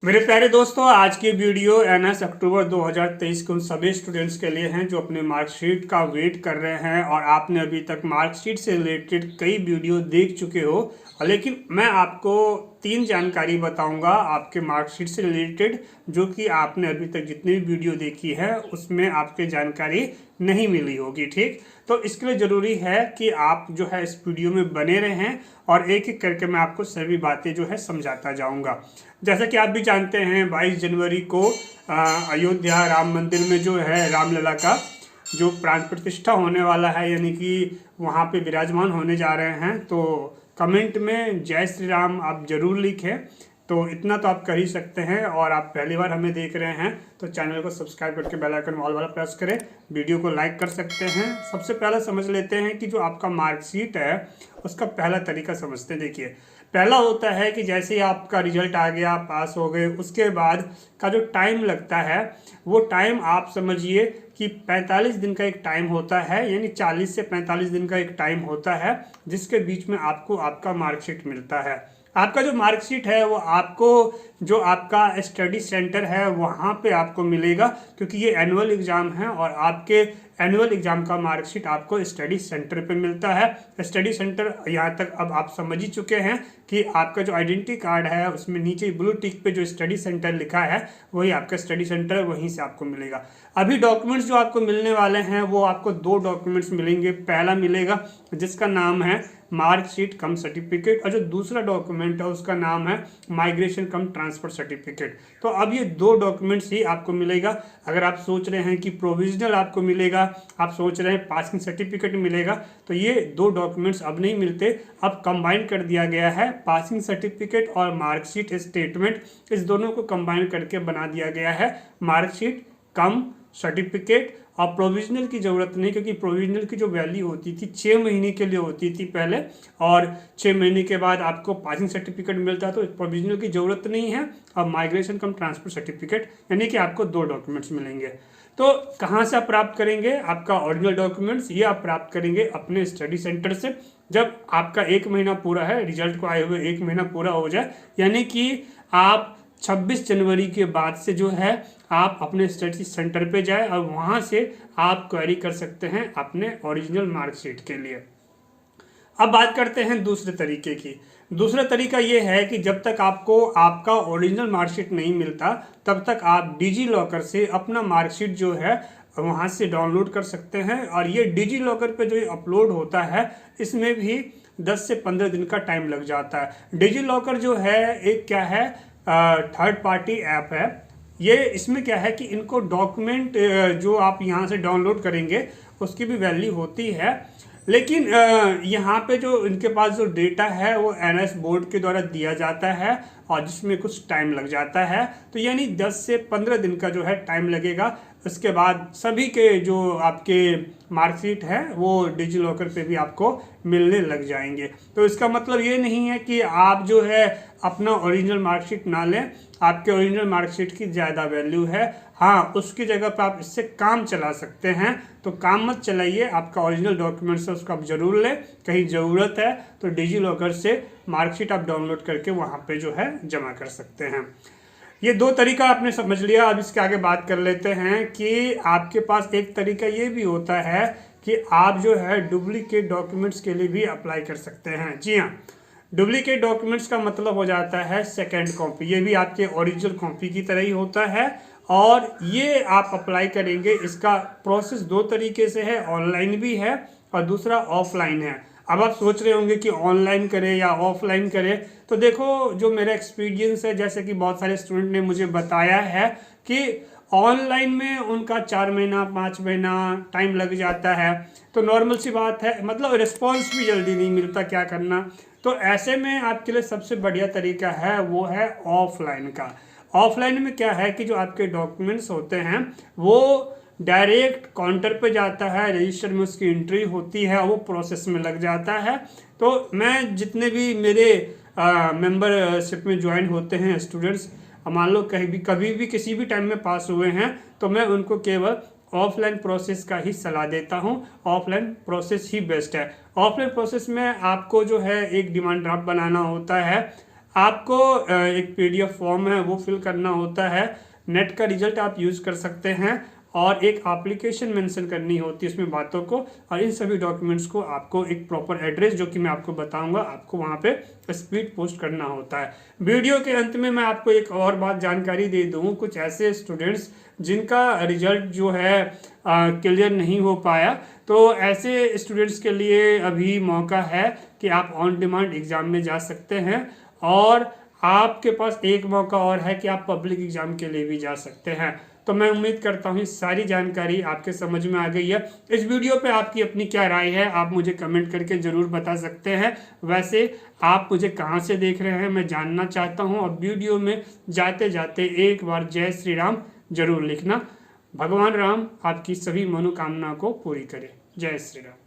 मेरे प्यारे दोस्तों, आज की वीडियो एनएस अक्टूबर 2023 के उन सभी स्टूडेंट्स के लिए हैं जो अपने मार्कशीट का वेट कर रहे हैं और आपने अभी तक मार्कशीट से रिलेटेड कई वीडियो देख चुके हो। लेकिन मैं आपको 3 जानकारी बताऊंगा आपके मार्कशीट से रिलेटेड, जो कि आपने अभी तक जितनी भी वीडियो देखी है उसमें आपके जानकारी नहीं मिली होगी। ठीक, तो इसके लिए ज़रूरी है कि आप जो है इस वीडियो में बने रहें और एक एक करके मैं आपको सभी बातें जो है समझाता जाऊंगा। जैसा कि आप भी जानते हैं 22 जनवरी को अयोध्या राम मंदिर में जो है रामलला का जो प्राण प्रतिष्ठा होने वाला है, यानी कि वहाँ पे विराजमान होने जा रहे हैं। तो कमेंट में जय श्री राम आप ज़रूर लिखें। तो इतना तो आप कर ही सकते हैं, और आप पहली बार हमें देख रहे हैं तो चैनल को सब्सक्राइब करके बेल आइकन ऑल वाला प्रेस करें, वीडियो को लाइक कर सकते हैं। सबसे पहले समझ लेते हैं कि जो आपका मार्कशीट है उसका पहला तरीका समझते हैं। देखिए, पहला होता है कि जैसे ही आपका रिजल्ट आ गया, पास हो गए, उसके बाद का जो टाइम लगता है वो टाइम आप समझिए कि 45 दिन का एक टाइम होता है, यानी 40 से 45 दिन का एक टाइम होता है जिसके बीच में आपको आपका मार्कशीट मिलता है। आपका जो मार्कशीट है वो आपको जो आपका स्टडी सेंटर है वहाँ पे आपको मिलेगा, क्योंकि ये एनुअल एग्ज़ाम है और आपके एनुअल एग्ज़ाम का मार्कशीट आपको स्टडी सेंटर पे मिलता है। स्टडी सेंटर यहाँ तक अब आप समझ ही चुके हैं कि आपका जो आइडेंटिटी कार्ड है उसमें नीचे ब्लू टिक पे जो स्टडी सेंटर लिखा है वही आपका स्टडी सेंटर है, वहीं से आपको मिलेगा। अभी डॉक्यूमेंट्स जो आपको मिलने वाले हैं वो आपको 2 डॉक्यूमेंट्स मिलेंगे। पहला मिलेगा जिसका नाम है मार्कशीट कम सर्टिफिकेट, और जो दूसरा डॉक्यूमेंट है उसका नाम है माइग्रेशन कम ट्रांसफर सर्टिफिकेट। तो अब ये 2 डॉक्यूमेंट्स ही आपको मिलेगा। अगर आप सोच रहे हैं कि प्रोविजनल आपको मिलेगा, आप सोच रहे हैं पासिंग सर्टिफिकेट मिलेगा, तो ये 2 डॉक्यूमेंट्स अब नहीं मिलते, अब कंबाइन कर दिया गया है। पासिंग सर्टिफिकेट और मार्कशीट स्टेटमेंट, इस दोनों को कंबाइन करके बना दिया गया है मार्कशीट कम सर्टिफिकेट। और प्रोविजनल की ज़रूरत नहीं, क्योंकि प्रोविजनल की जो वैल्यू होती थी 6 महीने के लिए होती थी पहले, और 6 महीने के बाद आपको पासिंग सर्टिफिकेट मिलता है, तो प्रोविजनल की ज़रूरत नहीं है। अब माइग्रेशन कम ट्रांसफर सर्टिफिकेट यानी कि आपको 2 डॉक्यूमेंट्स मिलेंगे। तो कहाँ से आप प्राप्त करेंगे आपका ओरिजिनल डॉक्यूमेंट्स? ये आप प्राप्त करेंगे अपने स्टडी सेंटर से। जब आपका 1 महीना पूरा है, रिजल्ट को आए हुए 1 महीना पूरा हो जाए, यानी कि आप 26 जनवरी के बाद से जो है आप अपने स्टडी सेंटर पे जाए और वहाँ से आप क्वेरी कर सकते हैं अपने ओरिजिनल मार्कशीट के लिए। अब बात करते हैं दूसरे तरीके की। दूसरा तरीका ये है कि जब तक आपको आपका ओरिजिनल मार्कशीट नहीं मिलता तब तक आप डिजी लॉकर से अपना मार्कशीट जो है वहाँ से डाउनलोड कर सकते हैं। और ये डिजी लॉकर पे जो अपलोड होता है इसमें भी 10 से 15 दिन का टाइम लग जाता है। डिजी लॉकर जो है एक क्या है, थर्ड पार्टी ऐप है। ये इसमें क्या है कि इनको डॉक्यूमेंट जो आप यहाँ से डाउनलोड करेंगे उसकी भी वैल्यू होती है, लेकिन यहाँ पे जो इनके पास जो डेटा है वो एनएस बोर्ड के द्वारा दिया जाता है और जिसमें कुछ टाइम लग जाता है। तो यानी 10 से 15 दिन का जो है टाइम लगेगा। उसके बाद सभी के जो आपके मार्कशीट है वो डिजी लॉकर पे भी आपको मिलने लग जाएंगे। तो इसका मतलब ये नहीं है कि आप जो है अपना ओरिजिनल मार्कशीट ना लें, आपके ओरिजिनल मार्कशीट की ज़्यादा वैल्यू है। हाँ, उसकी जगह पर आप इससे काम चला सकते हैं, तो काम मत चलाइए, आपका ओरिजिनल डॉक्यूमेंट्स है उसको आप ज़रूर लें। कहीं ज़रूरत है तो डिजी लॉकर से मार्कशीट आप डाउनलोड करके वहाँ पे जो है जमा कर सकते हैं। ये 2 तरीका आपने समझ लिया। अब इसके आगे बात कर लेते हैं कि आपके पास एक तरीका ये भी होता है कि आप जो है डुप्लीकेट डॉक्यूमेंट्स के लिए भी अप्लाई कर सकते हैं। जी हाँ, डुप्लीकेट डॉक्यूमेंट्स का मतलब हो जाता है सेकेंड कॉपी। ये भी आपके ओरिजिनल कॉपी की तरह ही होता है और ये आप अप्लाई करेंगे। इसका प्रोसेस 2 तरीके से है, ऑनलाइन भी है और दूसरा ऑफलाइन है। अब आप सोच रहे होंगे कि ऑनलाइन करें या ऑफलाइन करें, तो देखो जो मेरा एक्सपीरियंस है, जैसे कि बहुत सारे स्टूडेंट ने मुझे बताया है कि ऑनलाइन में उनका 4 महीना 5 महीना टाइम लग जाता है। तो नॉर्मल सी बात है, मतलब रिस्पॉन्स भी जल्दी नहीं मिलता, क्या करना। तो ऐसे में आपके लिए सबसे बढ़िया तरीका है वो है ऑफलाइन का। ऑफलाइन में क्या है कि जो आपके डॉक्यूमेंट्स होते हैं वो डायरेक्ट काउंटर पे जाता है, रजिस्टर में उसकी एंट्री होती है, वो प्रोसेस में लग जाता है। तो मैं जितने भी मेरे मेंबरशिप में ज्वाइन होते हैं स्टूडेंट्स, मान लो कभी भी किसी भी टाइम में पास हुए हैं, तो मैं उनको केवल ऑफलाइन प्रोसेस का ही सलाह देता हूँ। ऑफलाइन प्रोसेस ही बेस्ट है। ऑफलाइन प्रोसेस में आपको जो है एक डिमांड ड्राफ्ट बनाना होता है, आपको एक PDF फॉर्म है वो फिल करना होता है। नेट का रिजल्ट आप यूज़ कर सकते हैं और एक एप्लीकेशन मेंशन करनी होती है इसमें बातों को, और इन सभी डॉक्यूमेंट्स को आपको एक प्रॉपर एड्रेस जो कि मैं आपको बताऊंगा आपको वहाँ पे स्पीड पोस्ट करना होता है। वीडियो के अंत में मैं आपको एक और बात जानकारी दे दूँ, कुछ ऐसे स्टूडेंट्स जिनका रिजल्ट जो है क्लियर नहीं हो पाया, तो ऐसे स्टूडेंट्स के लिए अभी मौका है कि आप ऑन डिमांड एग्ज़ाम में जा सकते हैं, और आपके पास एक मौका और है कि आप पब्लिक एग्जाम के लिए भी जा सकते हैं। तो मैं उम्मीद करता हूँ सारी जानकारी आपके समझ में आ गई है। इस वीडियो पे आपकी अपनी क्या राय है आप मुझे कमेंट करके ज़रूर बता सकते हैं। वैसे आप मुझे कहाँ से देख रहे हैं मैं जानना चाहता हूँ, और वीडियो में जाते जाते एक बार जय श्री राम जरूर लिखना। भगवान राम आपकी सभी मनोकामना को पूरी करे। जय श्री राम।